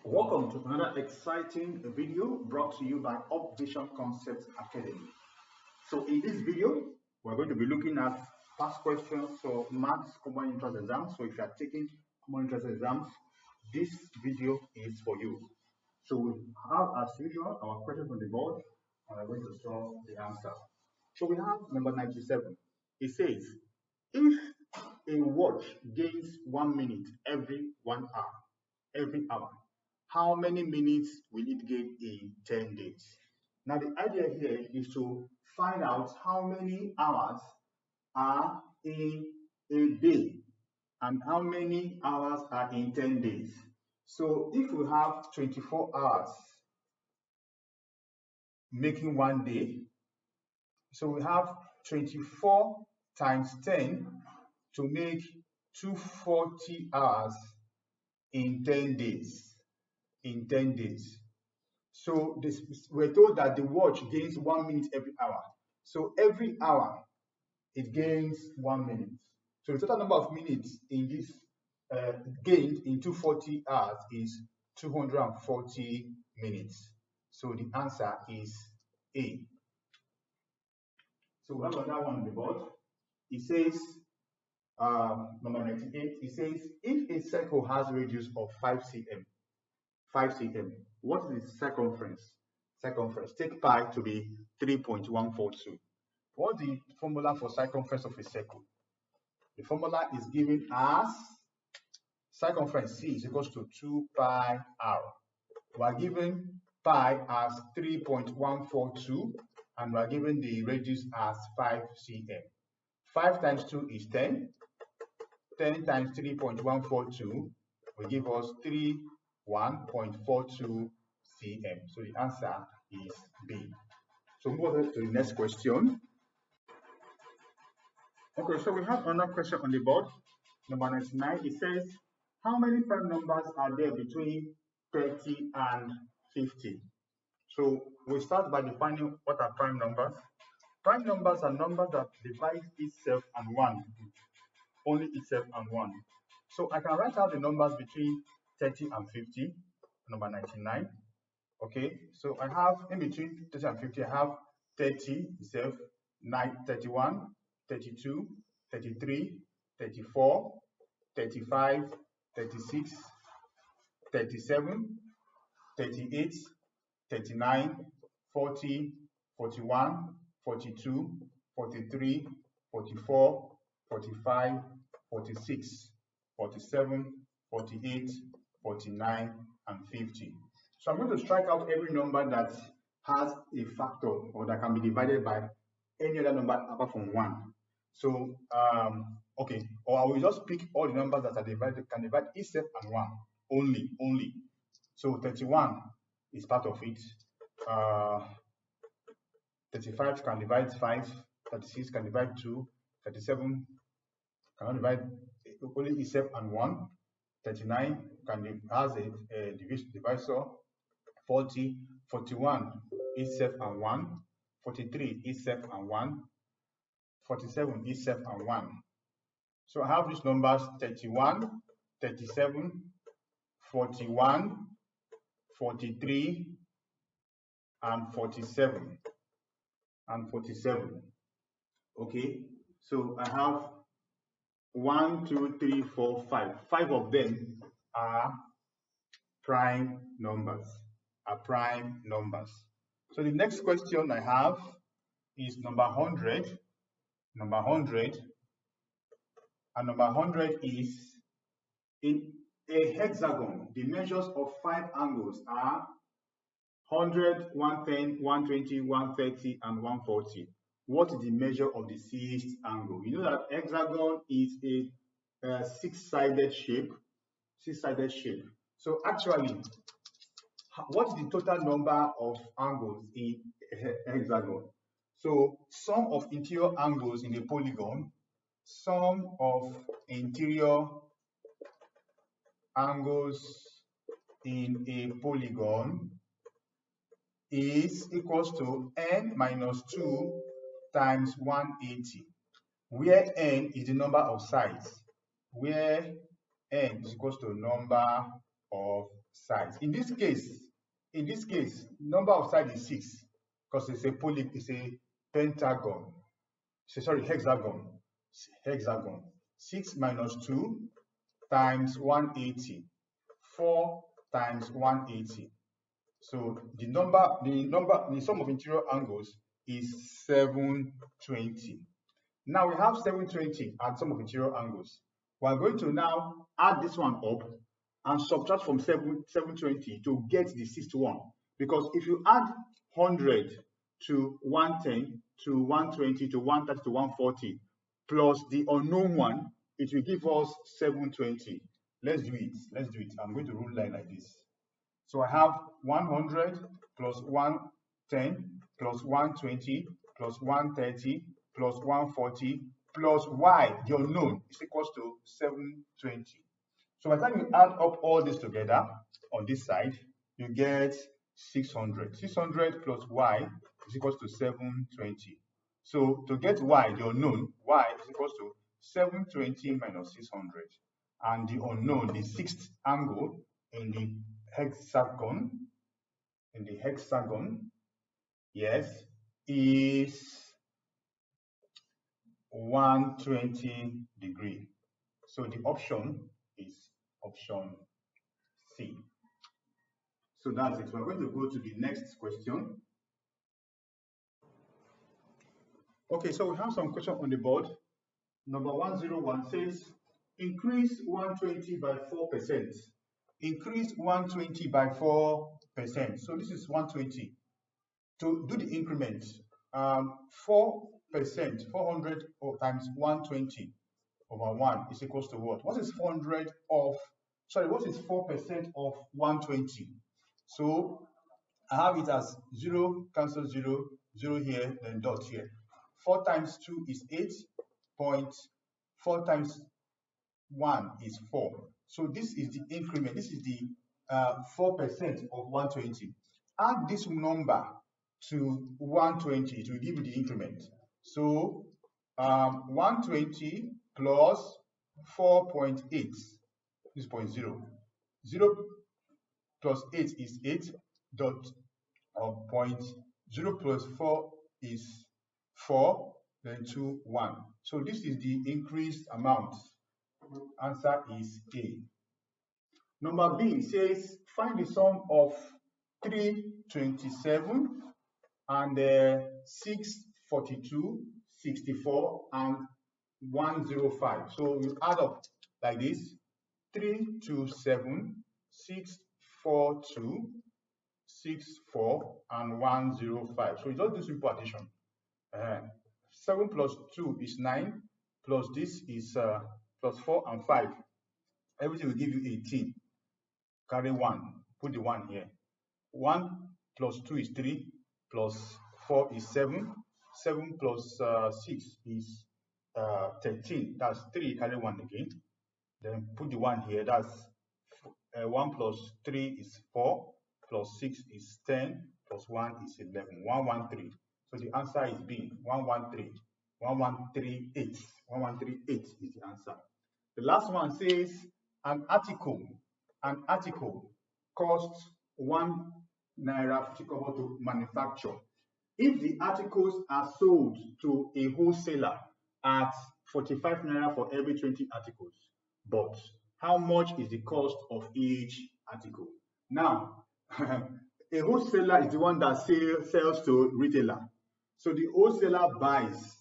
Welcome to another exciting video brought to you by Upvision Concepts Academy. So in this video, we're going to be looking at past questions for maths common interest exams. So if you are taking common interest exams, this video is for you. So we have, as usual, our questions on the board, and we're going to solve the answer. So we have number 97. It says, if a watch gains 1 minute every hour, how many minutes will it gain in 10 days? Now, the idea here is to find out how many hours are in a day and how many hours are in 10 days. So, if we have 24 hours making 1 day, so we have 24 times 10 to make 240 hours in 10 days. So we're told that the watch gains 1 minute every hour. So every hour it gains 1 minute. So the total number of minutes in this gained in 240 hours is 240 minutes. So the answer is A. So we have another one on the board. It says, number 98, it says, if a circle has a radius of 5 cm, what is its circumference? Take pi to be 3.142. What's the formula for circumference of a circle? The formula is given as circumference C is equals to 2 pi r. We are given pi as 3.142 and we are given the radius as 5 cm. 5 times 2 is 10. 10 times 3.142 will give us 1.42 cm. So the answer is B. So move on to the next question. Okay, so we have another question on the board. Number 99, it says, how many prime numbers are there between 30 and 50? So we start by defining what are prime numbers. Prime numbers are numbers that divide itself and 1, only itself and 1. So I can write out the numbers between 30 and 50, number 99. Okay, so I have in between 30 and 50, I have 30 itself, 31, 32, 33, 34, 35, 36, 37, 38, 39, 40, 41, 42, 43, 44, 45, 46, 47, 48, 49, and 50. So I'm going to strike out every number that has a factor or that can be divided by any other number apart from 1. So, okay, or I will just pick all the numbers that are can divide itself and 1 only. So 31 is part of it. 35 can divide 5, 36 can divide 2, 37 cannot divide only itself and 1, 39 has a divisor, 40, 41 itself and 1, 43 itself and 1, 47 itself and 1. So I have these numbers 31, 37, 41, 43, and 47. Okay, so I have 1, 2, 3, 4, 5. 5 of them are prime numbers. So the next question I have is number 100. And number 100 is, in a hexagon, the measures of 5 angles are 100, 110, 120, 130, and 140. What is the measure of the sixth angle? You know that hexagon is a six-sided shape. So actually, what is the total number of angles in a hexagon? So sum of interior angles in a polygon, sum of interior angles in a polygon is equals to n minus 2 times 180, where n is the number of sides, where n is equals to number of sides. In this case, number of sides is 6 because it's a pentagon. Sorry, hexagon. 6 minus 2 times 180. 4 times 180. So the sum of interior angles is 720. Now we have 720 and sum of interior angles. We are going to now add this one up and subtract from 720 to get the sixth one. Because if you add 100 to 110 to 120 to 130 to 140 plus the unknown one, it will give us 720. Let's do it. I'm going to rule line like this. So I have 100 plus 110 plus 120 plus 130 plus 140 plus y, the unknown, is equals to 720. So by the time you add up all this together on this side, you get 600. 600 plus y is equals to 720. So to get y, the unknown, y is equals to 720 minus 600. And the unknown, the sixth angle in the hexagon, yes, is 120 degrees. So the option is option C. So that's it. We're going to go to the next question. Okay, so we have some question on the board. Number 101 says, increase 120 by 4%. Increase 120 by 4%. So this is 120. To do the increment, 4%, 400 times 120 over 1 is equals to what? What is 4% of 120? So I have it as 0, cancel 0, 0 here, then dot here. 4 times 2 is 8.4 times 1 is 4. So this is the increment. This is the 4% of 120. Add this number to 120, it will give you the increment. So 120 plus 4.8 is 0.0. 0 plus 8 is 8 dot point. 0 plus 4 is 4, then 2, 1. So this is the increased amount. Answer is A. Number B says, find the sum of 327 and 642, 64, and 105. So we add up like this: 327, 642, 64, and 105. So we just do simple addition. 7 plus 2 is 9, plus this is plus 4 and 5. Everything will give you 18. Carry 1, put the 1 here. 1 plus 2 is 3, plus 4 is 7. 7 plus 6 is 13. That's 3, carry 1 again. Then put the 1 here. That's 1 plus 3 is 4, plus 6 is 10, plus 1 is 11. 113. So the answer is B, 113. 1138. 1138 is the answer. The last one says, an article costs 1 naira 50 kobo to manufacture. If the articles are sold to a wholesaler at 45 naira for every 20 articles, but how much is the cost of each article? Now, a wholesaler is the one that sells to retailer. So the wholesaler buys,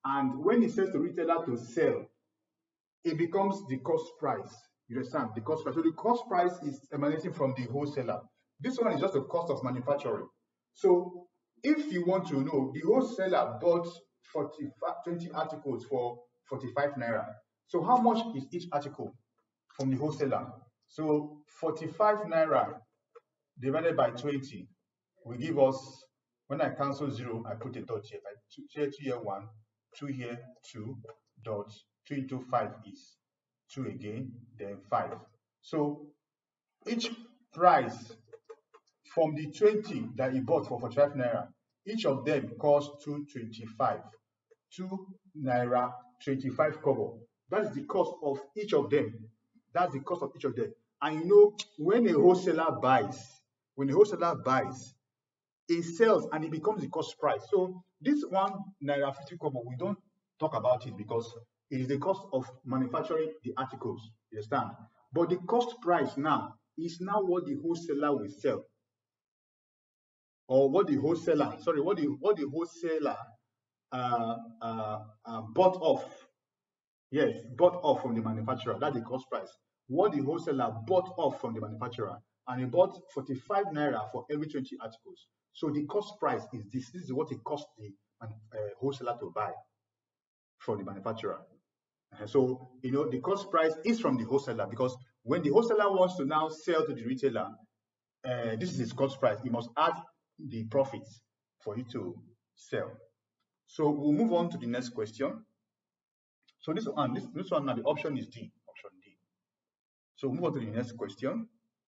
and when he sells to retailer to sell, it becomes the cost price. You understand? The cost price. So the cost price is emanating from the wholesaler. This one is just the cost of manufacturing. So if you want to know, the wholesaler bought 20 articles for 45 naira. So how much is each article from the wholesaler? So 45 naira divided by 20 will give us, when I cancel 0, I put a dot here. I here 2 here 1, 2 here 2, dot 2 into 5 is 2 again, then 5. So each price from the 20 that he bought for 45 naira, each of them costs 225. 2 naira 25 kobo. That's the cost of each of them. That's the cost of each of them. And you know, when a wholesaler buys, it sells and it becomes the cost price. So this N1.50, we don't talk about it because it is the cost of manufacturing the articles. You understand? But the cost price now is now what the wholesaler will sell, or what the wholesaler bought off. Yes, bought off from the manufacturer. That's the cost price. What the wholesaler bought off from the manufacturer, and he bought 45 naira for every 20 articles. So the cost price is this. This is what it costs the wholesaler to buy from the manufacturer. So you know the cost price is from the wholesaler, because when the wholesaler wants to now sell to the retailer, this is his cost price. He must add the profits for it to sell. So we'll move on to the next question. So this one now, the option is D, option D. So we'll move on to the next question.